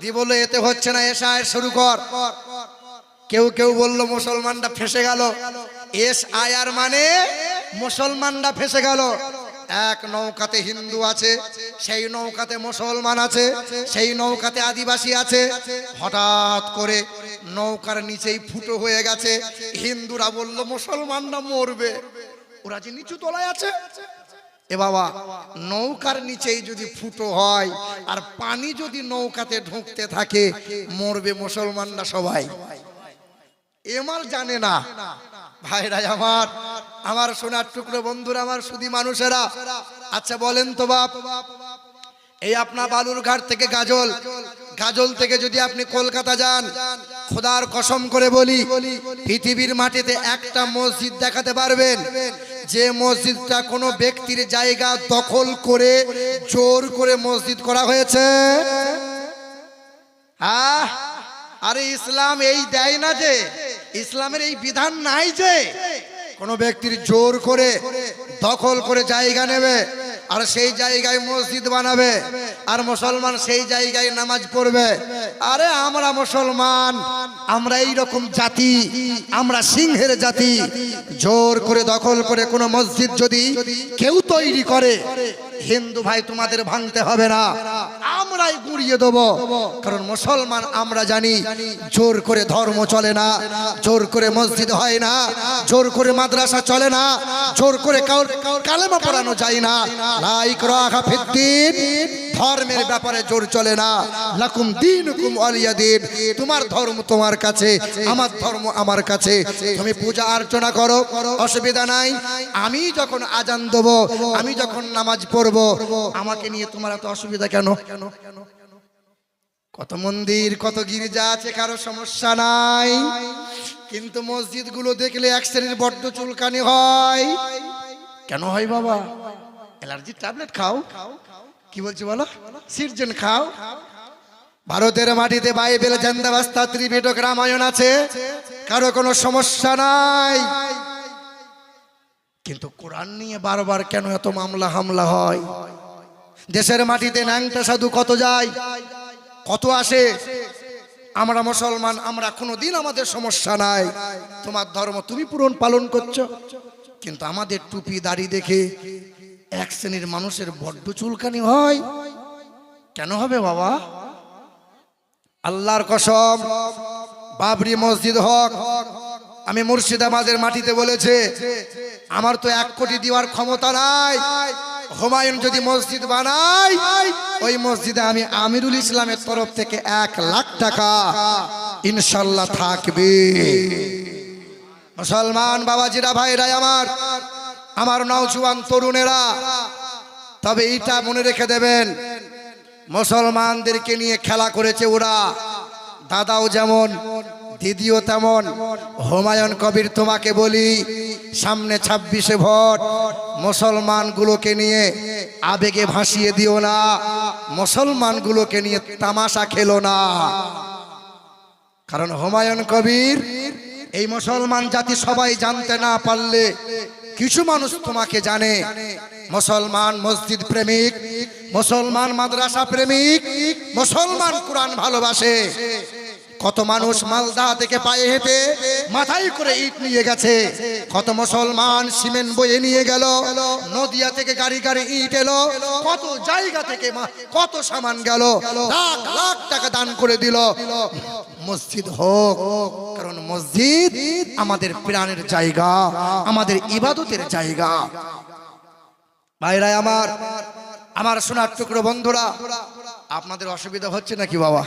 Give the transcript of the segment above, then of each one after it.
দি বললো এতে হচ্ছে না, এসা শুরু কর। কেউ কেউ বলল মুসলমানরা ফেসে গেল। এস আয়ার মানে মুসলমানরা ফেসে গেল। এক নৌকাতে হিন্দু আছে, সেই নৌকাতে মুসলমান আছে, সেই নৌকাতে আদিবাসী আছে। হঠাৎ করে নৌকার নিচেই ফুটো হয়ে গেছে। হিন্দুরা বলল মুসলমানরা মরবে, ওরা যে নিচু তলায় আছে। এ বাবা, নৌকার নিচেই যদি ফুটো হয় আর পানি যদি নৌকাতে ঢুকতে থাকে, মরবে মুসলমানরা সবাই। এমাল জানে না ভাইরা আমার, আমার সোনার টুকরো বন্ধুরা, আমার সুধী মানুষেরা। আচ্ছা বলেন তো বাপ, এই আপনার বালুরঘাট থেকে গাজল, গাজল থেকে যদি আপনি কলকাতা যান, খোদার কসম করে বলি পৃথিবীর মাটিতে একটা মসজিদ দেখাতে পারবেন যে মসজিদটা কোনো ব্যক্তির জায়গা দখল করে জোর করে মসজিদ করা হয়েছে? হ্যাঁ, আরে ইসলাম এই দেয় না যে, ইসলামের এই বিধান নাই যে কোন ব্যক্তির জোর করে দখল করে জায়গা নেবে আর সেই জায়গায় মসজিদ বানাবে আর মুসলমান সেই জায়গায় নামাজ পড়বে। আরে আমরা মুসলমান, আমরা এইরকম জাতি, আমরা সিংহের জাতি। জোর করে দখল করে কোন মসজিদ যদি কেউ তৈরি করে, হিন্দু ভাই তোমাদের ভাঙতে হবে না, আমরাই গুড়িয়ে দেবো। কারণ মুসলমান আমরা জানি জোর করে ধর্ম চলে না, জোর করে মসজিদ হয় না, জোর করে মাদ্রাসা চলে না, জোর করে কালেমা পড়ানো যায় না। লা ইকরাহা ফিদ্দীন, ধর্মের ব্যাপারে জোর চলে না। লাকুম দীনুকুম ওয়ালিয়া দীন, তোমার ধর্ম তোমার কাছে, আমার ধর্ম আমার কাছে। তুমি পূজা অর্চনা করো, অসুবিধা নাই। আমি যখন আজান দেব, আমি যখন নামাজ পড়বো, আমাকে নিয়ে তোমার এত অসুবিধা কেন? কত মন্দির কত গির্জা আছে, কারো সমস্যা নাই। কিন্তু মসজিদ গুলো দেখলে এক শ্রেণীর বড্ড চুলকানি হয়। কেন হয় বাবা? অ্যালার্জির ট্যাবলেট খাও, কি বলছি বলো, সিরজেন খাও। ভারতের মাটিতে বাইবেল, জান্দাবাস্তা, ত্রিপিটক, রামায়ণ আছে, কারো কোনো সমস্যা নাই। কিন্তু কোরআন নিয়ে বারবার কেন এত মামলা হামলা হয়? দেশের মাটিতে ন্যাংটা সাধু কত যায়, কত আসে। আমরা মুসলমান, আমরা কোনোদিন আমাদের সমস্যা নাই, তোমার ধর্ম তুমি পূরণ পালন করছো। কিন্তু আমাদের টুপি দাড়ি দেখে এক শ্রেণীর মানুষের বড্ড চুলকানি হয়। কেন হবে বাবা? আল্লাহর কসম, বাবরি মসজিদ হক, আমি মুর্শিদাবাদের মাটিতে বলেছে, আমার তো 1 কোটি দেওয়ার ক্ষমতা নাই। হুমায়ুন যদি মসজিদ বানায়, ওই মসজিদে আমি আমিরুল ইসলামের তরফ থেকে 1 লাখ টাকা ইনশাল্লাহ থাকবে। মুসলমান বাবাজিরা, ভাইরা আমার, আমার নওজোয়ান তরুণেরা, তবে এইটা মনে রেখে দেবেন, মুসলমানদেরকে নিয়ে খেলা করেছে ওরা। দাদাও যেমন, দিদিও তেমন। হুমায়ুন কবির তোমাকে বলি, সামনে 26শে ভোট, মুসলমানগুলোকে নিয়ে আবেগে ভাসিয়ে দিও না, মুসলমানগুলোকে নিয়ে তামাশা খেলো না। কারণ হুমায়ুন কবির এই মুসলমান জাতি সবাই জানতে না পারলে কিছু মানুষ তোমাকে জানে। মুসলমান মসজিদ প্রেমিক, মুসলমান মাদ্রাসা প্রেমিক, মুসলমান কোরআন ভালোবাসে। কত মানুষ মালদা থেকে পায়ে হেঁটে মাথায় করে ইট নিয়ে গেছে, কত মুসলমান সিমেন্ট বয়ে নিয়ে গেল, নদিয়া থেকে গাড়ি গাড়ি ইট এলো, কত জায়গা থেকে কত সামান গেল, লাখ লাখ টাকা দান করে দিল মসজিদ হোক। কারণ মসজিদ আমাদের প্রাণের জায়গা, আমাদের ইবাদতের জায়গা। ভাইরা আমার, আমার সোনার টুকরো বন্ধুরা, আপনাদের অসুবিধা হচ্ছে নাকি বাবা?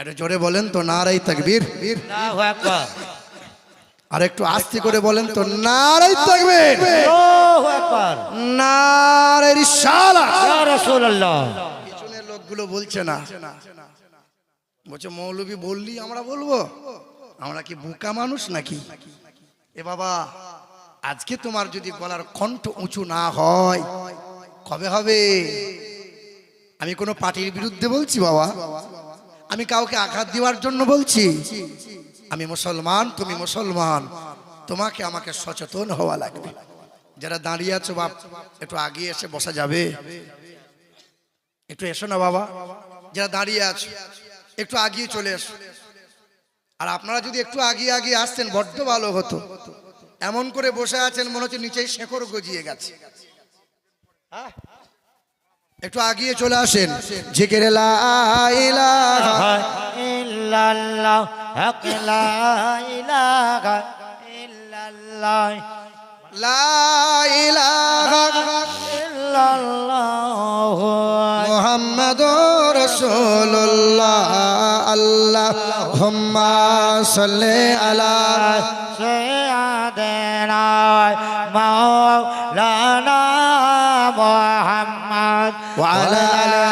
একটু জোরে বলেন তো, নারায়ে তাকবীর। আল্লাহু আকবার। আর একটু আস্তে করে বলেন তো, নারায়ে তাকবীর। আল্লাহু আকবার। নারায়ে রিসালাত। ইয়া রাসূলুল্লাহ। পিছনের লোকগুলো বলছে না, বলছে মৌলবী বললি আমরা বলবো, আমরা কি বোকা মানুষ নাকি? এ বাবা, আজকে তোমার যদি গলার কণ্ঠ উঁচু না হয়, কবে হবে? আমি কোনো পার্টির বিরুদ্ধে বলছি বাবা, আমি কাউকে আঘাত দেওয়ার জন্য বলছি। আমি মুসলমান, তুমি মুসলমান, তোমাকে আমাকে সচেতন হওয়া লাগবে। যারা দাঁড়িয়ে আছো বাপ, একটু আগে এসে বসা যাবে? একটু এসো না বাবা, যারা দাঁড়িয়ে আছো একটু আগিয়ে চলে এসো। আর আপনারা যদি একটু আগিয়ে আগিয়ে আসতেন বড্ড ভালো হতো। এমন করে বসে আছেন মনে হচ্ছে নিচেই শেকড় গজিয়ে গেছে। একটু আগিয়ে চলে আসেন। জিকির লা ইলাহা ইল্লাল্লাহ হক লা ইলাহা ইল্লাল্লাহ লা ইলাহা ইল্লাল্লাহ মুহাম্মাদুর রাসূলুল্লাহ আল্লাহুম্মা সাল্লি আলা সাইয়্যিদিনা মাওলানা মুহাম্মদ ওয়া আলা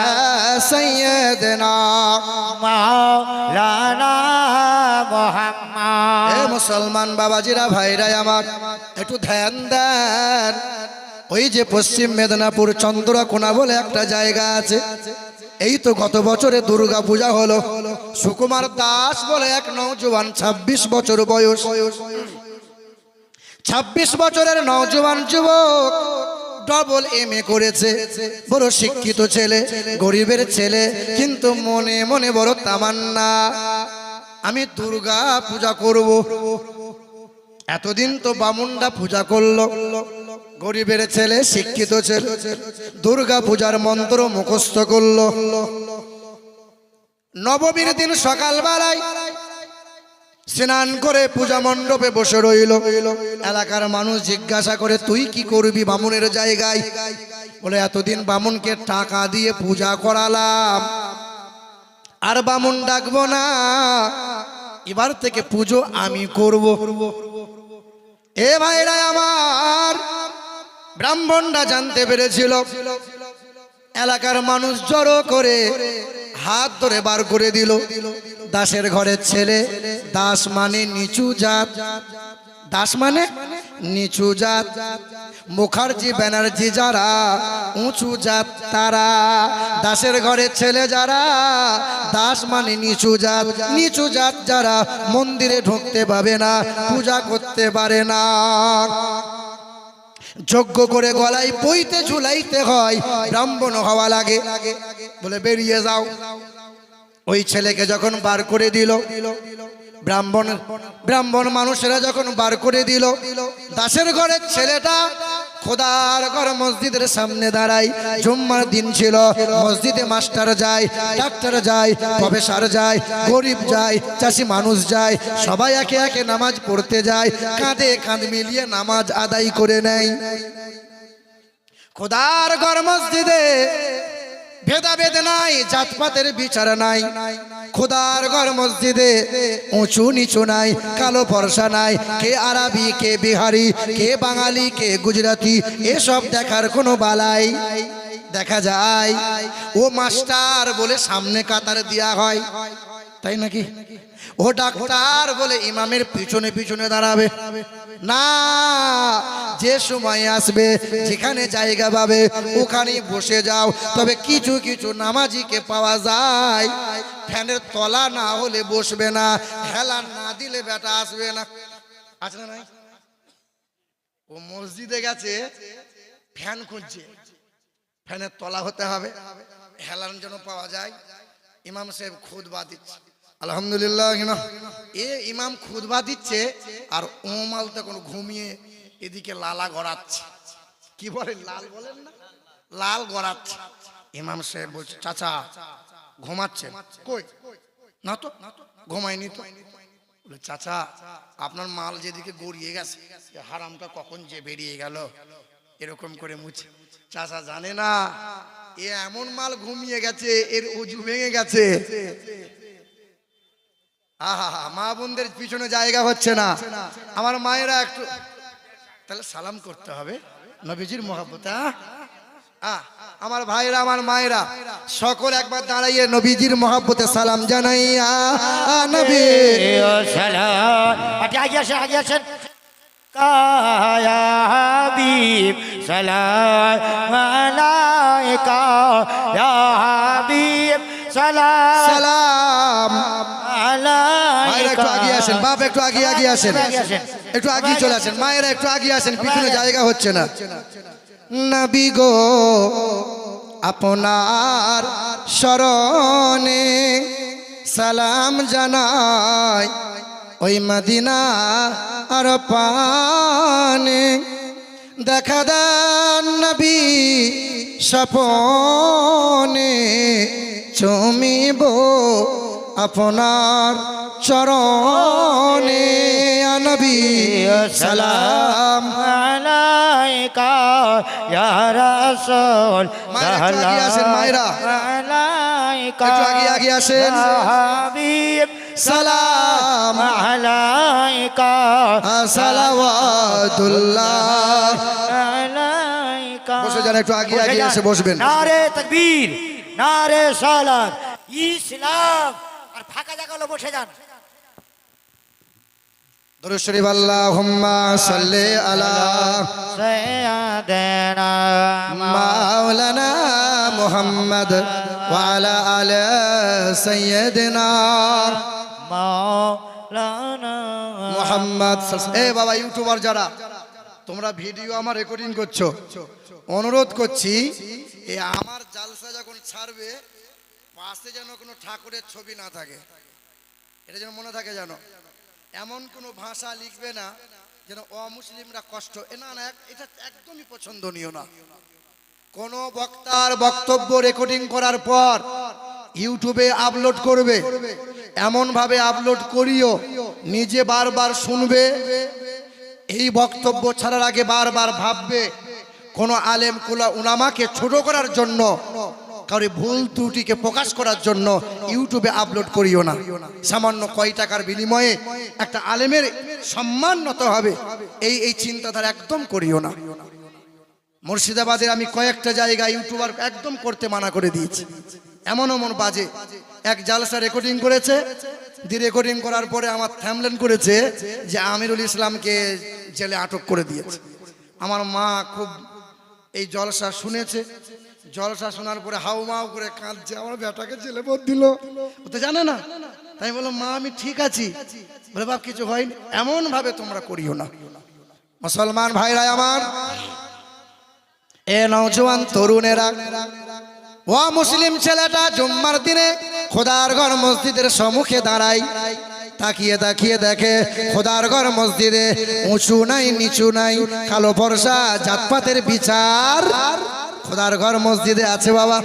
সাইয়্যিদিনা মাওলানা মুহাম্মদ। এ মুসলমান বাবাজিরা ভাইরা আমার একটু ধ্যান দেন। ওই যে পশ্চিম মেদিনীপুর চন্দ্রকোনা বলে একটা জায়গা আছে, এই তো গত বছরে দুর্গা পূজা হলো। সুকুমার দাস বলে এক নওজোয়ান 26 বছর বয়স, 26 বছরের নওজোয়ান যুবক ডবল এমএ করেছে, বড় শিক্ষিত ছেলে, গরিবের ছেলে, কিন্তু মনে মনে বড় তামান্না আমি দুর্গা পূজা করব। এতদিন তো বামুনরা পূজা করলো, গরিবের ছেলে, শিক্ষিত ছেলে দুর্গা পূজার মন্ত্র মুখস্থ করলো। নবমীর দিন সকালবেলায় স্নান করে পূজা মণ্ডপে বসে রইল। এলাকার মানুষ জিজ্ঞাসা করে, তুই কি করবি বামুনের জায়গায়? বলে, এতদিন বামুনকে টাকা দিয়ে পূজা করালাম, আর বামুন ডাকবো না, এবার থেকে পুজো আমি করব। এ ভাইরা আমার, ব্রাহ্মণরা জানতে পেরেছিল, এলাকার মানুষ জড়ো করে হাত ধরে বার করে দিল। দাসের ঘরের ছেলে, দাস মানে নিচু জাত, দাস মানে নিচু জাত, মুখার্জি ব্যানার্জি যারা উঁচু জাত তারা, দাসের ঘরের ছেলে যারা দাস মানে নিচু জাত, নিচু জাত যারা মন্দিরে ঢুকতে পাবে না, পূজা করতে পারে না। যজ্ঞ করে গলায় বইতে ঝুলাইতে হয়, ব্রাহ্মণ হওয়া লাগে। বলে, বেরিয়ে যাও। ওই ছেলেকে যখন বার করে দিল, ব্রাহ্মণ মানুষেরা যখন বার করে দিল, দাসের ঘরের ছেলেটা খোদার ঘর মসজিদের সামনে দাঁড়াই। জুম্মার দিন ছিল, মসজিদে মাস্টার যায়, ডাক্তার যায়, প্রফেসর যায়, গরিব যায়, চাষি মানুষ যায়, সবাই একে একে নামাজ পড়তে যায়, কাঁধে কাঁধ মিলিয়ে নামাজ আদায় করে নেয়। খোদার ঘর মসজিদে ভেদাভেদ নাই, জাতপাতের বিচার নাই। খোদার ঘর মসজিদে উঁচু নিচু নাই, কালো ফর্সা নাই, কে আরবি, কে বিহারি, কে বাঙালি, কে গুজরাটি, এসব দেখার কোনো বালাই দেখা যায়। ও মাস্টার বলে সামনে কাতার দেয়া হয়, তাই নাকি? ও ডাক্তার বলে ইমামের পিছনে পিছনে দাঁড়াবে না, যে সময় আসবে যেখানে জায়গা পাবে ওখানে বসে যাও। তবে কিছু কিছু নামাজিকে পাওয়া যায় ফ্যানের তলা না হলে বসবে না, হেলা না দিলে বেটা আসবে না। আছে না নাই? ও মসজিদে গেছে, ফ্যান খুঁজছে, ফ্যানের তলা হতে হবে, হেলান যেন পাওয়া যায়। ইমাম সাহেব খুতবা দিচ্ছে, আলহামদুলিল্লাহ না, এ ইমাম খুতবা দিচ্ছে আর ওমাল তখন ঘুমিয়ে এদিকে লালা গড়াচ্ছে। কি বলে, লাল বলেন না, লাল গড়াচ্ছে। ইমাম সাহেব বলছে, চাচা ঘুমাচ্ছেন? কই না তো, ঘুমায়নি তো। বলে, চাচা আপনার মাল যেদিকে গড়িয়ে গেছে, হারামটা কখন যে বেরিয়ে গেল, এরকম করে মুছে। চাচা জানে না, এ এমন মাল ঘুমিয়ে গেছে, এর উজু ভেঙে গেছে। আহা, মা বোনদের পিছনে জায়গা হচ্ছে না। আমার মায়েরা একটু তাহলে সালাম করতে হবে নবীজির মহব্বতে। আমার ভাইরা, আমার মায়েরা সকল একবার দাঁড়াইয়ে নবীজির মহব্বতে সালাম জানাইয়া নবী সালাম। আগে আসেন, আগে আসেন। কায়া হাবিব সালাম আলাইকা, ইয়া হাবিব সালাম সালাম। মায়েরা একটু আগে আসেন, বাপ একটু আগে আগে আসেন, একটু আগে চলে আসেন। মায়েরা একটু আগে আসেন, পিছনে জায়গা হচ্ছে না। নবী গো আপনার শরণে সালাম জানাই ওই মদিনা আর পানে দেখা দেন নবী স্বপনে চুমিব আপনার চরণে নবী সালাম আলাইকা ইয়া রাসূল মায়েরা একটু আগে আসেন, মায়েরা আলাইকা একটু আগে আসেন। ইয়া হাবিব সালাম আলাইকা সালাওয়াতুল্লাহ। আলাইকা বসে যান, একটু আগে এসে বসবেন। নারে তাকবীর, নারে সালাত, ইসলাম। আর ফাঁকা জায়গা হলো, বসে যান। দরুদ শরীফ আল্লাহুম্মা সাল্লি আলা সাইয়্যিদিনা মাওলানা মুহাম্মদ ওয়া আলা আলি সাইয়্যিদিনা মাওলানা মুহাম্মদ। এ বাবা ইউটিউবার যারা তোমরা ভিডিও আমার রেকর্ডিং করছো, অনুরোধ করছি এই আমার জালসা যখন ছাড়বে পাশে যেন কোনো ঠাকুরের ছবি না থাকে, এটা যেন মনে থাকে। যেন এমন কোনো ভাষা লিখবে না যেন অমুসলিমরা কষ্ট, না না, এটা একদমই পছন্দনীয় না। কোন বক্তার বক্তব্য রেকর্ডিং করার পর ইউটিউবে আপলোড করবে, এমন ভাবে আপলোড করিও নিজে বারবার শুনবে, এই বক্তব্য ছাড়ার আগে বারবার ভাববে কোন আলেম কুলা উলামাকে ছোট করার জন্য, কারো ভুল ত্রুটিকে প্রকাশ করার জন্য ইউটিউবে আপলোড করিও না। সামান্য কয় টাকার বিনিময়ে একটা আলেমের সম্মান নত হবে, এই চিন্তাধারা একদম করিও না। মুর্শিদাবাদের আমি কয়েকটা জায়গায় ইউটিউবার একদম করতে মানা করে দিয়েছি। এমন বাজে এক জালসা রেকর্ডিং করেছে, রেকর্ডিং করার পরে আমার থামলেন করেছে যে আমিরুল ইসলামকে জেলে আটক করে দিয়েছে। আমার মা খুব এই জলসা শুনেছে, জলসা শোনার পরে হাউমাউ করে কাঁদছে, আমার বেটাকে জেলে ভর দিল, ও তো জানে না। তাই বললাম মা আমি ঠিক আছি, বলে বাপ কিছু হয়নি। এমন ভাবে তোমরা করিও না। মুসলমান ভাইরা আমার, এ নওজোয়ান তরুণেরা, ও মুসলিম ছেলেটা জুম্মার দিনে খোদার ঘর মসজিদের সম্মুখে দাঁড়াই, তাকিয়ে তাকিয়ে দেখে খোদার ঘর মসজিদে উঁচু নাই নিচু নাই, কালো ফর্সা জাতপাতের বিচার খোদার ঘর মসজিদে আছে। বাবা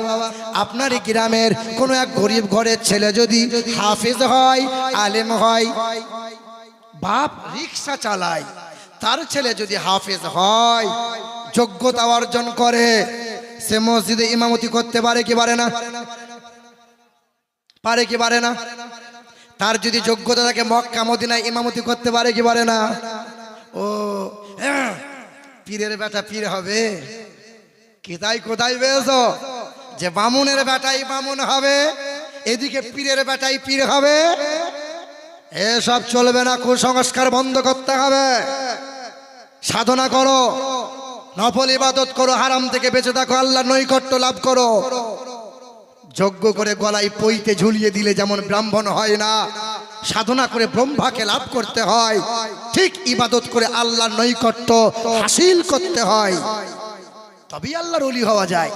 আপনারই গ্রামের কোনো এক গরিব ঘরের ছেলে যদি হাফেজ হয়, আলেম হয়, বাপ রিক্সা চালায়, তার ছেলে যদি হাফেজ হয়, যোগ্যতা অর্জন করে, সে মসজিদে ইমামতি করতে পারে কি পারে না? পারে কি পারে না? তার যদি যোগ্যতা থাকে মক্কা মদিনায় ইমামতি করতে পারে কি পারে না? ও পীরের বেটা পীর হবে, কোথায় কোথায় পেয়েছো যে বামুনের বেটাই বামুন হবে, এদিকে পীরের বেটাই পীর হবে? এসব চলবে না, কুসংস্কার বন্ধ করতে হবে। সাধনা করো, নফল ইবাদত করো, হারাম থেকে বেঁচে থাকো, আল্লাহর নৈকট্য লাভ করো। যজ্ঞ করে গলায় পইতে ঝুলিয়ে দিলে যেমন ব্রাহ্মণ হয় না, সাধনা করে ব্রহ্মাকে লাভ করতে হয়, ঠিক ইবাদত করে আল্লাহর নৈকট্য হাসিল করতে হয়, তবেই আল্লাহর ওলি হওয়া যায়।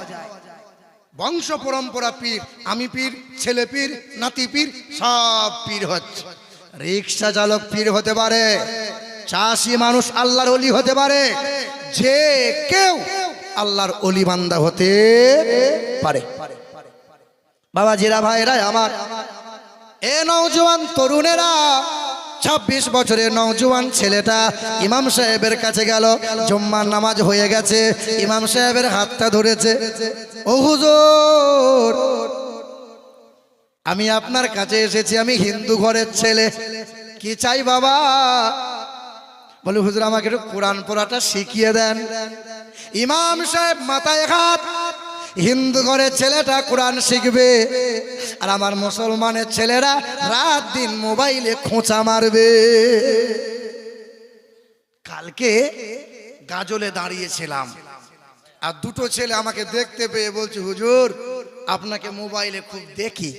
বংশ পরম্পরা পীর, আমি পীর, ছেলে পীর, নাতি পীর, সব পীর হচ্ছে। রিক্সা চালক পীর হতে পারে, চাষি মানুষ আল্লাহর ওলি হতে পারে, যে কেউ আল্লাহর ওলি বান্দা হতে পারে। বাবা জিরা ভাইরা আমার, এ নওজোয়ান তরুণেরা, 26 বছরের নওজোয়ান ছেলেটা ইমাম সাহেবের কাছে গেল, জুম্মার নামাজ হয়ে গেছে, ইমাম সাহেবের হাতটা ধরেছে, ও হুজুর আমি আপনার কাছে এসেছি, আমি হিন্দু ঘরের ছেলে, কি চাই বাবা? বলে হুজুর আমাকে একটু কোরআন পড়াটা শিখিয়ে দেন। ইমাম সাহেব মাথায় হাত, হিন্দু ঘরের ছেলেটা কোরআন শিখবে, আর আমার মুসলমানের ছেলেরা রাত দিন মোবাইলে খোঁচা মারবে। কালকে গাজলে দাঁড়িয়েছিলাম, আর দুটো ছেলে আমাকে দেখতে পেয়ে বলছে হুজুর আপনাকে মোবাইলে খুব দেখি।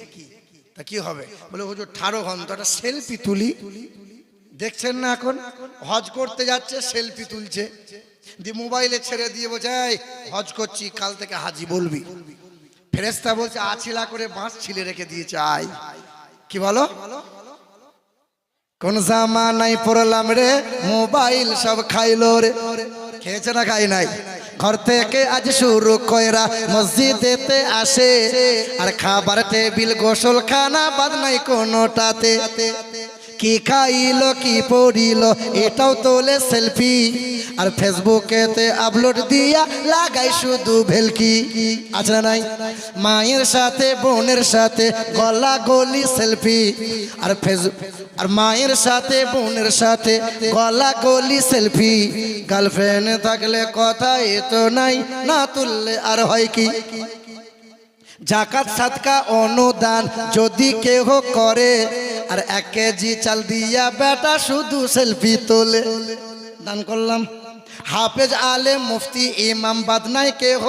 তা কি হবে? বলে হুজুর 18 ঘন্টা একটা সেলফি তুলি। দেখছেন না এখন হজ করতে যাচ্ছে, সেলফি তুলছে, দিয়ে মোবাইলে ছেড়ে দিয়ে বলছে হজ করছি, কাল থেকে হাজি বলবি। ফেরেশতা বলছে আছিলা করে বাঁশ ছিলে রেখে দিয়েছে, আয় কি বলো? কোন জামানায় পড়লাম রে, মোবাইল সব খাইলো রে। খেয়েছে না খাই নাই? ঘর থেকে আজ শুরু কইরা মসজিদেতে আসে, আর খাবার টেবিল গোসলখানা বাদ নাই কোনোটাতে। কি খাইলো কি পড়িলো এটাও তোলে সেলফি, আর ফেসবুকেতে আপলোড দিয়া লাগাই শুধু ভেলকি। আছে না নাই? মায়ের সাথে বোনের সাথে গলা গলি সেলফি, আর মায়ের সাথে বোনের সাথে গলা গলি সেলফি। গার্লফ্রেন্ড থাকলে কথা এতো নাই, না তুললে আর হয় কি? জাকাত সাদকা অনুদান যদি কেহ করে, আর 1 কেজি চাল দিয়া বেটা শুধু সেলফি তোলে। দান করলাম। হাফেজ আলেম মুফতি ইমাম বাদ নাই কেহ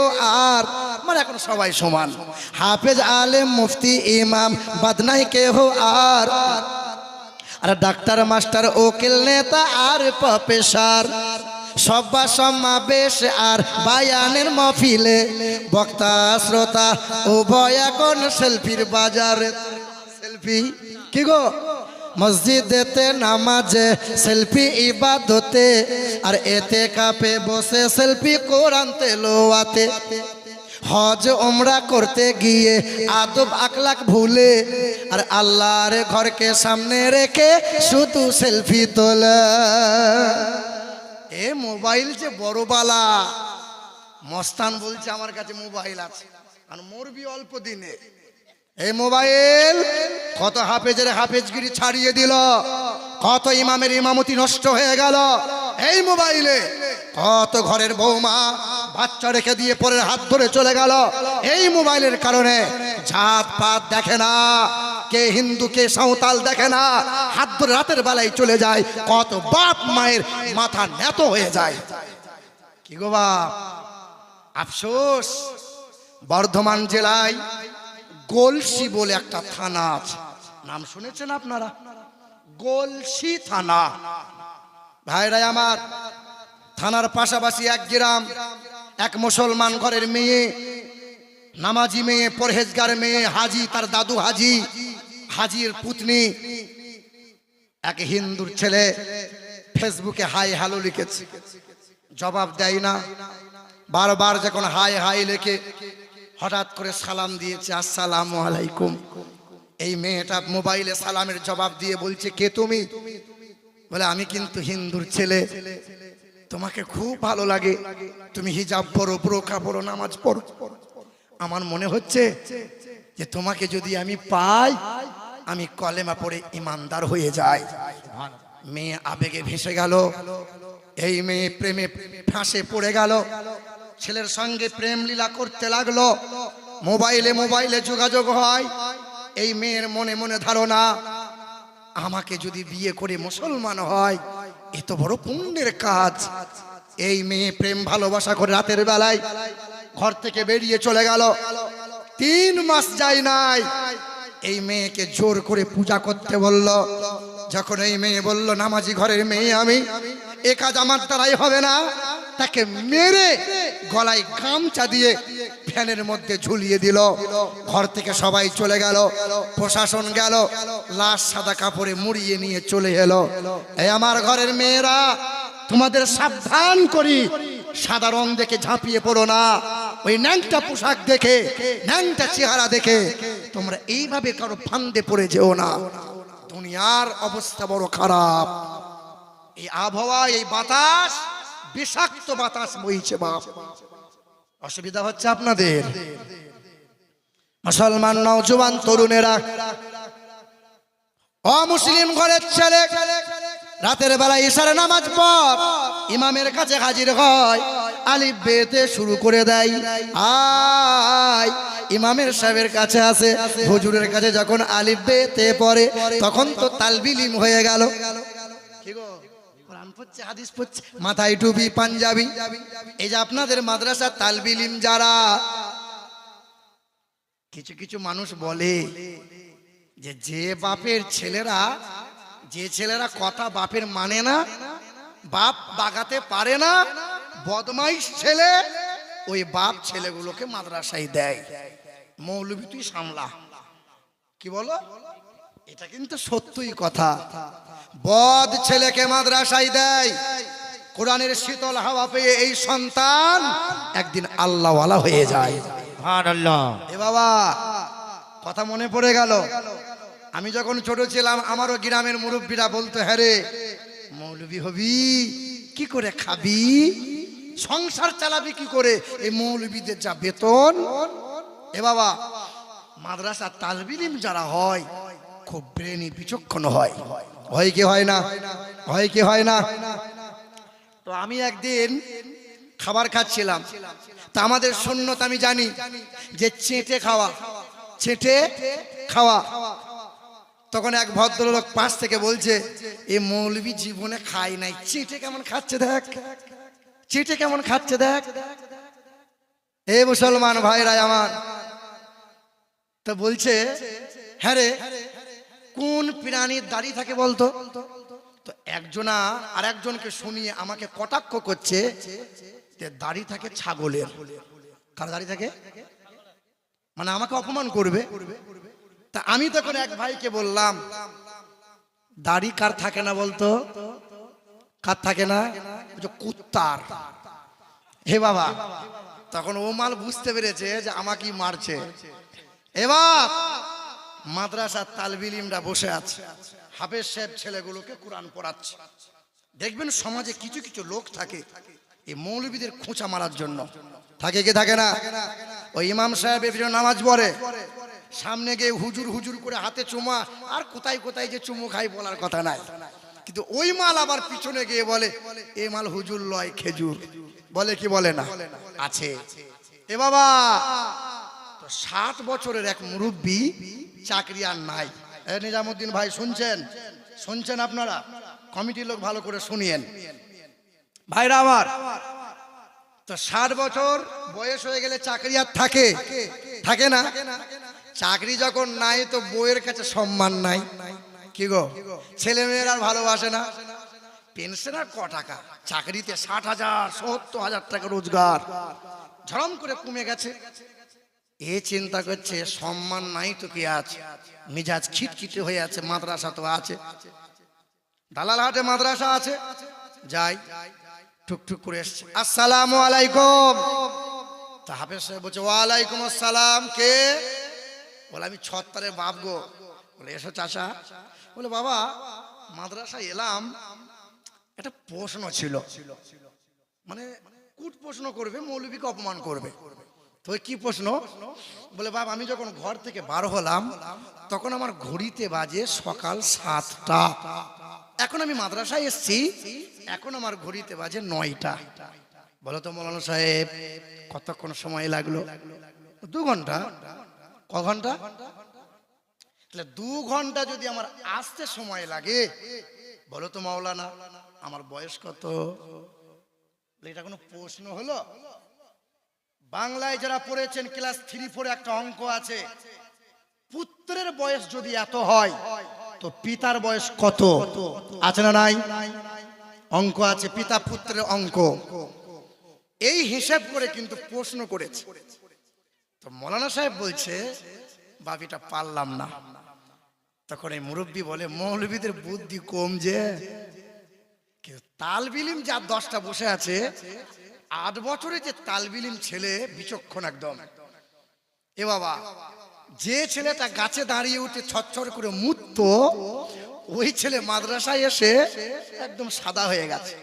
আর, মানে এখন সবাই সমান। হাফেজ আলেম মুফতি ইমাম বাদ নাই কেহ আর, আর ডাক্তার মাস্টার উকিল নেতা আর প্রফেসর। সভা সমাবেশ আর বায়ানের মহফিলে বক্তা শ্রোতা উভয় এখন সেলফির বাজারে। সেলফি কি গো? মসজিদেতে নামাজে সেলফি ইবাদতে, আর এতে কাপে বসে সেলফি কোরআন তেলাওয়াতে। হজ উমরা করতে গিয়ে আদব আখলাক ভুলে, আর আল্লাহর ঘরকে সামনে রেখে শুধু সেলফি তোলে। এ মোবাইল যে বড় বালা। মস্তান বলছে আমার কাছে মোবাইল আছে, আর মরবি অল্প দিনে। এই মোবাইল কত হাফেজের হাফেজগিরি ছাড়িয়ে দিল, কত ইমামের ইমামতি নষ্ট হয়ে গেল এই মোবাইলে। কত ঘরের বৌমা বাচ্চা রেখে দিয়ে পরের হাত ধরে চলে গেল এই মোবাইলের কারণে। জাত পাত দেখে না, কে হিন্দু কে সাঁওতাল দেখে না, হাত ধরে রাতের বেলায় চলে যায়। কত বাপ মায়ের মাথা ন্যাত হয়ে যায়। কি গো বাপ, আফসোস। বর্ধমান জেলায় গলসি বলে একটা থানা আছে, নাম শুনেছেন আপনারা? গলসি থানা। ভাইরা আমার, থানার পাশাপাশি এক গ্রাম, এক মুসলমান ঘরের মেয়ে, নামাজি মেয়ে, পরহেজগার মেয়ে, হাজি, তার দাদু হাজি, হাজির পুতনি। এক হিন্দুর ছেলে ফেসবুকে হাই হ্যালো লিখেছে, জবাব দেয় না। বারবার যখন হাই হাই লেখে, হঠাৎ করে সালাম দিয়েছে, আসসালামু আলাইকুম। এই মেয়েটা মোবাইলে সালামের জবাব দিয়ে বলছে, কে তুমি? বলে, আমি কিন্তু হিন্দুর ছেলে, তোমাকে খুব ভালো লাগে, তুমি হিজাব পরো, বোরকা পরো, নামাজ পড়ো। আমার মনে হচ্ছে যে তোমাকে যদি আমি পাই, আমি কলেমা পড়ে ইমানদার হয়ে যাই। মেয়ে আবেগে ভেসে গেল। এই মেয়ে প্রেমে ফাঁসে পড়ে গেল, ছেলের সঙ্গে প্রেম লীলা করতে লাগলো। মোবাইলে মোবাইলে যোগাযোগ হয়। এই মেয়ের মনে মনে ধারণা, আমাকে যদি বিয়ে করে মুসলমান হয়, এত বড় পুণ্যের কাজ। এই মেয়ে প্রেম ভালোবাসা করে রাতের বেলায় ঘর থেকে বেরিয়ে চলে গেল। 3 মাস যায় নাই, এই মেয়েকে জোর করে পূজা করতে বলল। যখন এই মেয়ে বলল, নামাজি ঘরের মেয়ে আমি, এ কাজ আমার দ্বারাই হবে না, তাকে মেরে গলায় গামছা দিয়ে ফ্যানের মধ্যে ঝুলিয়ে দিল। ঘর থেকে সবাই চলে গেল, প্রশাসন গেল, লাশ সাদা কাপড়ে মুড়িয়ে নিয়ে চলে এলো। এই আমার ঘরের মেয়েরা, তোমাদের সাবধান করি, সাদা রং দেখে ঝাঁপিয়ে পড়ো না। ওই ন্যাংটা পোশাক দেখে, ন্যাংটা চেহারা দেখে তোমরা এইভাবে কারো ফান্দে পড়ে যেও না। দুনিয়ার অবস্থা বড় খারাপ। এই আবহাওয়া, এই বাতাস, বিষাক্ত বাতাস বইছে বাপ। অসুবিধা হচ্ছে আপনাদের। মুসলমান নওজোয়ান তরুণেরা, অমুসলিম ঘরের ছেলে রাতের বেলা ইশার নামাজ পড়, ইমামের কাছে হাজির হয়, আলিফ বেতে শুরু করে দেয়। আয় ইমামের সাহেবের কাছে আসে, হুজুরের কাছে যখন আলিফ বেতে পড়ে, তখন তো তালবিলিম হয়ে গেল। কি গো, কোরআন পড়ছে, হাদিস পড়ছে, মাথায় টুপি, পাঞ্জাবি। এই যে আপনাদের মাদ্রাসা তালবিলিম যারা, কিছু কিছু মানুষ বলে যে যে বাপের ছেলেরা, যে ছেলেরা কথা বাপের মানে না, বাপ বাগাতে পারে না, বদমাইশ ছেলে, ওই বাপ ছেলেগুলোকে মাদ্রাসায় দেয়। মৌলবি তুই সামলা। কি বলো? এই এটা কিন্তু সত্যই কথা। বদ ছেলেকে মাদ্রাসায় দেয়, কোরআনের শীতল হাওয়া পেয়ে এই সন্তান একদিন আল্লাহওয়ালা হয়ে যায়। সুবহানাল্লাহ। এ বাবা, কথা মনে পড়ে গেল। আমি যখন ছোট ছিলাম আমারও গ্রামের মুরব্বীরা বলতো, হ্যাঁ রে মৌলবি হবি, কি করে খাবি, সংসার চালাবি কি করে, এই মৌলবীদের যা বেতন। এ বাবা, মাদ্রাসা তালবিল ইলম যারা হয় খুব ব্রেনি, বিচক্ষণ হয়। হয় কি হয় না? হয় কি হয় না? তো আমি একদিন খাবার খাচ্ছিলাম, তা আমাদের সুন্নত আমি জানি যে চেটে খাওয়া, চেটে খাওয়া। তখন এক ভদ্রলোক পাশ থেকে বলছে, এ মৌলবি জীবনে খাই নাই, চেটে কেমন খাচ্ছে দেখ, চেটে কেমন খাচ্ছে দেখ। এ মুসলমান ভাইরা আমার, তো বলছে, হ্যাঁ রে কোন প্রাণীর দাড়ি থাকে বলতো? তো একজনা আর একজনকে শুনিয়ে আমাকে কটাক্ষ করছে যে দাড়ি থাকে ছাগলের। কার দাড়ি থাকে? মানে আমাকে অপমান করবে। তা আমি তখন এক ভাইকে বললাম, দাড়ি কার থাকে না বলতো? কার থাকে না? কুত্তার। হে বাবা, তখন ও মাল বুঝতে পেরেছে যে আমাকেই মারছে। এবার মাদ্রাসার তালবিল ইলমরা বসে আছে, হাফেজ সাহেব ছেলেগুলোকে কোরআন পড়াচ্ছে। দেখবেন সমাজে কিছু কিছু লোক থাকে এই মৌলবীদের খোঁচা মারার জন্য। থাকে কি থাকে না? ওই ইমাম সাহেব এর নামাজ পড়ে, সামনে গিয়ে হুজুর হুজুর করে হাতে চুমা, আর কোথায় কোথায় যে চুমু খাই বলার কথা নাই, কিন্তু ওই মাল আবার পিছনে গিয়ে বলে এ মাল হুজুর লয় খেজুর, বলে কি বলে না? আছে। এ বাবা, 60 বছরের এক মুরব্বী, চাকরি আর নাই। নিজামুদ্দিন ভাই শুনছেন? শুনছেন আপনারা? কমিটির লোক ভালো করে শুনিয়েন ভাইরা আমার। তো 60 বছর বয়স হয়ে গেলে চাকরি আর থাকে? থাকে না। চাকরি যখন নাই তো বউয়ের কাছে সম্মান নাই, কি গো? ছেলে মেয়ের আর ভালোবাসে না। পেনশন আর ক টাকা, চাকরিতে 60,000 70,000 টাকা রোজগার ঝরম করে কমে গেছে। এ চিন্তা করছে সম্মান নাই তো কি আছে, মিজাজ খিটখিটে হয়ে আছে, মাদ্রাসা তো আছে, দালালহাটে মাদ্রাসা আছে, যাই টুকটুক করে এসছে, আসসালামু আলাইকুম। তা হাফেজ সাহেব বলছে ওয়ালাইকুম আসসালাম। কে? বলে আমি ছত্তারের বাপ গো। বলে এসো চাচা। বলে বাবা মাদ্রাসা এলাম, একটা প্রশ্ন ছিল, মানে কুট প্রশ্ন করবে, মৌলবীকে অপমান করবে। তো কি প্রশ্ন? বলে বাবা আমি যখন ঘর থেকে বার হলাম তখন আমার ঘড়িতে বাজে সকাল 7টা, এখন আমি মাদ্রাসায় এসছি, এখন আমার ঘড়িতে বাজে 9টা। বলো তো মৌলানা সাহেব কতক্ষণ সময় লাগলো? 2 ঘন্টা। ক ঘন্টা? তাহলে 2 ঘন্টা যদি আমার আসতে সময় লাগে, বলো তো মাওলানা আমার বয়স কত? এটা কোনো প্রশ্ন হলো? বাংলায় যারা পড়েছেন ক্লাস 3-4 একটা অঙ্ক আছে, পুত্রের বয়স যদি এত হয় তো পিতার বয়স কত? আছে না নাই? অঙ্ক আছে, পিতা পুত্রের অঙ্ক। এই হিসাব করে কিন্তু প্রশ্ন করেছে। তো মৌলানা সাহেব বলছে বাবিটা পারলাম না। তখন এই মুরব্বী বলে মৌলবীদের বুদ্ধি কম যে, তালবিলিম যা 10টা বসে আছে, 8 বছরে যে তালবিলিম ছেলে বিচক্ষণ একদম। এ বাবা, যে ছেলেটা গাছে দাঁড়িয়ে উঠে ছচ্ছর করে মুততো, ওই ছেলে মাদ্রাসায় এসে একদম সাদা হয়ে গেছে।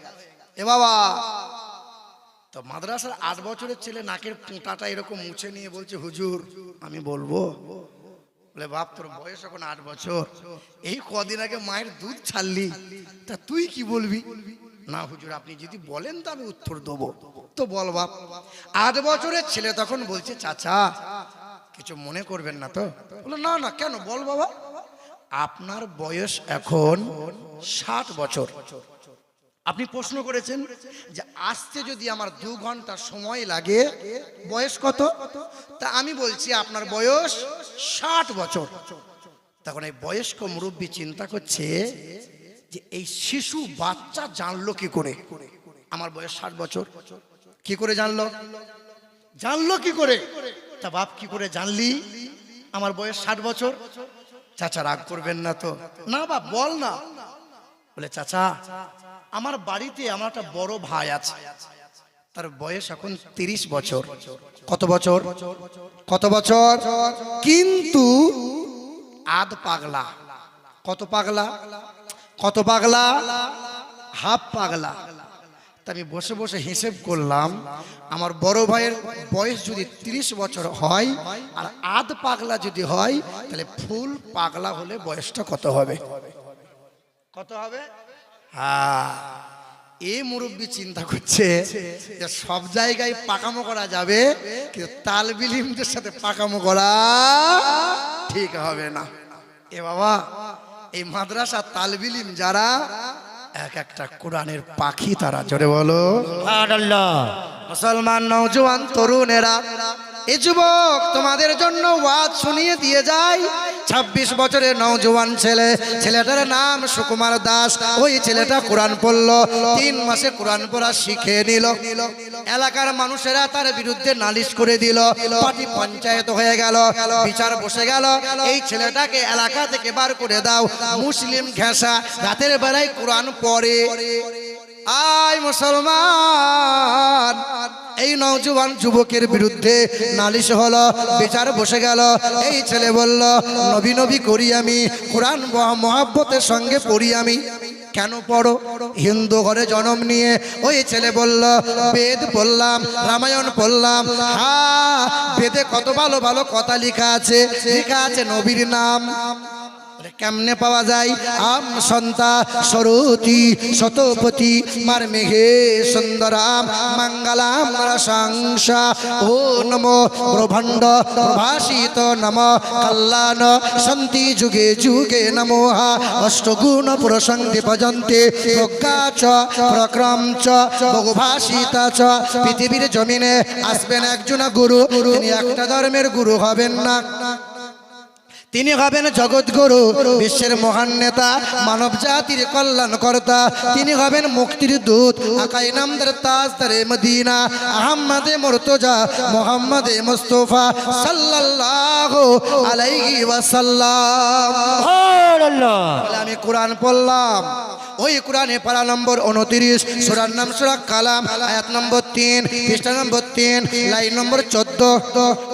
এ বাবা, তো মাদ্রাসার 8 বছরের ছেলে নাকের পুঁটাটা এরকম মুছে নিয়ে বলছে হুজুর আমি বলবো। বলে বাপ তোর বয়স এখন 8 বছর, এই কদিন আগে মায়ের দুধ ছাড়লি, তা তুই কি বলবি? না হুজুর আপনি যদি বলেন তো আমি উত্তর দেবো। তো বল বাপ। 8 বছরের ছেলে তখন বলছে চাচা কিছু মনে করবেন না তো? বলে না না কেন, বল বাবা। আপনার বয়স এখন 60 বছর, আপনি প্রশ্ন করেছেন যে আসতে যদি আমার 2 ঘন্টা সময় লাগে বয়স কত? তা আমি বলছি আপনার বয়স 60 বছর। তখন এই বয়স্ক মুরব্বী চিন্তা করছে যে এই শিশু বাচ্চা জানলো কি করে আমার বয়স 60 বছর? কি করে জানলো? জানলো কি করে? তা বাপ কি করে জানলি আমার বয়স 60 বছর? চাচা রাগ করবেন না তো? না বাপ বল না। বলে চাচা আমার বাড়িতে আমার একটা বড় ভাই আছে, তার বয়স এখন 30 বছর। কত বছর? কত বছর? কিন্তু আধ পাগলা। কত পাগলা? কত পাগলা? হাফ পাগলা। তা আমি বসে বসে হিসেব করলাম, আমার বড় ভাইয়ের বয়স যদি 30 বছর হয় আর আধ পাগলা যদি হয়, তাহলে ফুল পাগলা হলে বয়সটা কত হবে? কত হবে? হ্যাঁ, এই মুরব্বী চিন্তা করছে যে সব জায়গায় পাকামো করা যাবে, কিন্তু তালবিলিমদের সাথে পাকামো করা ঠিক হবে না। এ বাবা, এই মাদ্রাসা তালবিলিম যারা এক একটা কোরআনের পাখি, তারা জোরে বলো সুবহানাল্লাহ। মুসলমান নওজোয়ান তরুণেরা, এই যুবক তোমাদের জন্য ওয়াজ শুনিয়ে দিয়ে যায়। 26 বছরের নওজোয়ান ছেলে, ছেলেটার নাম সুকুমার দাস। ওই ছেলেটা কোরআন পড়লো, 3 মাসে কোরআন পড়া শিখে নিল। এলাকার মানুষেরা তার বিরুদ্ধে নালিশ করে দিল, পার্টি পঞ্চায়েত হয়ে গেল, বিচার বসে গেল। এই ছেলেটাকে এলাকা থেকে বার করে দাও, মুসলিম ঘেঁষা, রাতের বেলায় কোরআন পড়ে। আয় মুসলমান, এই নওজোয়ান যুবকের বিরুদ্ধে নালিশ হলো, বিচার বসে গেল। এই ছেলে বলল নবী নবী করি আমি, কোরআন মহব্বতের সঙ্গে পড়ি আমি। কেন পড়ো? হিন্দু ঘরে জন্ম নিয়ে। ওই ছেলে বলল বেদ পড়লাম, রামায়ণ পড়লাম। হ্যাঁ, বেদে কত ভালো ভালো কথা লেখা আছে, লেখা আছে নবীর নাম। কেমনে পাওয়া যায়? আম সন্তা সরতি শতপতি মার মেঘে সুন্দরাম মঙ্গলাম রসংসা ও নমো ব্রহ্মাণ্ড প্রভাসিত নম কল্যাণ সন্তি যুগে যুগে নমোহা অষ্টগুণ পুরসঙ্গে ভজন্তে প্রজ্ঞা চ প্রক্রম চ বহুভাষিতা চ। পৃথিবীর জমিনে আসবেন একজন গুরু, তিনি একটা ধর্মের গুরু হবেন না, তিনি হবেন জগৎগুরু, বিশ্বের মহান নেতা, মানব জাতির কল্যাণকর্তা। তিনি হবেন মুক্তির দূত, আকাই নামদার তাজদারে মদিনা, আহম্মদে মুর্তজা মুহাম্মদে মুস্তাফা সাল্লাল্লাহু আলাইহি ওয়াসাল্লাম। সুবহানাল্লাহ। আমি কোরআন পড়লাম, ওই কোরআনে পারা নম্বর 29, সূরার নাম সূরা কালাম, আয়াত নম্বর 3, পৃষ্ঠা নম্বর 3, লাইন নম্বর 14।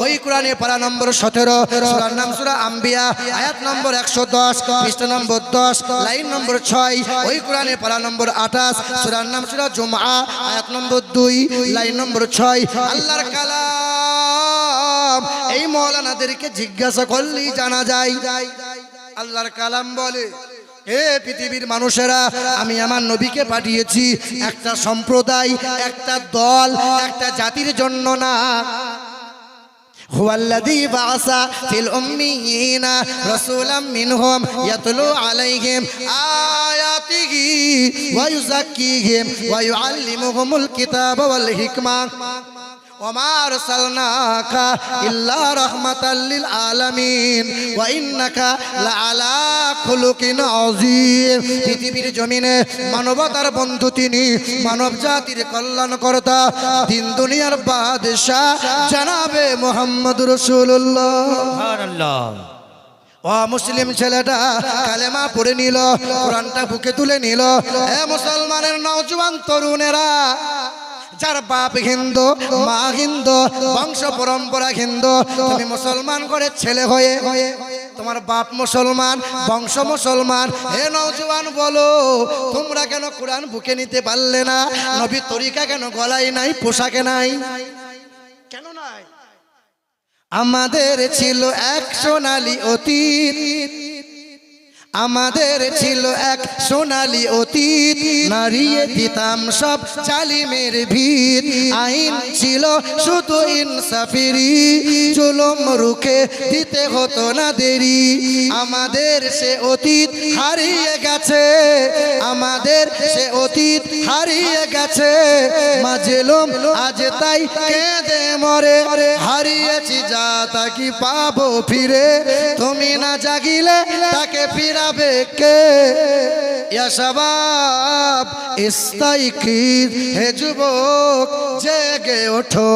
ওই কোরআনে পারা নম্বর 17, সূরার নাম সূরা আম্বিয়া, আয়াত নম্বর 110, পৃষ্ঠা নম্বর 10, লাইন নম্বর 6। ওই কোরআনে পারা নম্বর 28, সূরার নাম সূরা জুমআ, আয়াত নম্বর 2, লাইন নম্বর 6। আল্লাহর কালাম এই মাওলানাদেরকে জিজ্ঞাসা করলেই জানা যায়। আল্লাহর কালাম বলে, হে পৃথিবীর মানুষেরা, আমি আমার নবীকে পাঠিয়েছি একটা সম্প্রদায়, একটা দল, একটা জাতির জন্য না। হুয়াল্লাযী বাআসা ফিল উম্মিয়িনা রাসূলাম মিনহুম ইয়াতলু আলাইহিম আয়াতিহি ওয়া ইউযাক্কিহিম ওয়া ইউআল্লিমুহুমুল কিতাবা ওয়াল হিকমা ওমা আরসালনাকা ইল্লা রাহমাতাল লিল আলামিন ওয়া ইন্নাকা লাআলা খুলুকিন আযীম। পৃথিবীর জমিনে মানবতার বন্ধু তিনি, মানব জাতির কল্যাণকর্তা, দিন দুনিয়ার বাদশা জনাবে মুহাম্মদুর রাসূলুল্লাহ। সুবহানাল্লাহ। ও মুসলিম ছেলেটা কালেমা পড়ে নিল, কোরআনটা বুকে তুলে নিল। হে মুসলমানের নওজোয়ান তরুণেরা, যার বাপ হিন্দু, মা হিন্দু, বংশ পরম্পরা হিন্দু, তুমি মুসলমান করে ছেলে হয়ে, তোমার বাপ মুসলমান, বংশ মুসলমান, হে নওজোয়ান বলো, তোমরা কেন কোরআন বুকে নিতে পারলে না? নবীর তরিকা কেন গলায় নাই, পোশাকে নাই? কেন নাই? আমাদের ছিল এক সোনালী অতীত, আমাদের ছিল এক সোনালী অতীত, নারিয়ে দিতাম সব জালিমের ভিত। আইন ছিল শুধু ইনসাফেরই, জুলুম রুখে দিতে হতো না দেরি। আমাদের সে অতীত হারিয়ে গেছে, আমাদের সে অতীত হারিয়ে গেছে। মাজলুম আজ তাই কেঁদে মরে, হারিয়েছি যা তা কি পাবো ফিরে। তুমি না জাগিলে তাকে ফিরাবে কে? ইয়া শাবাব ইস্তাইকিজ, হে যুবক জেগে ওঠো।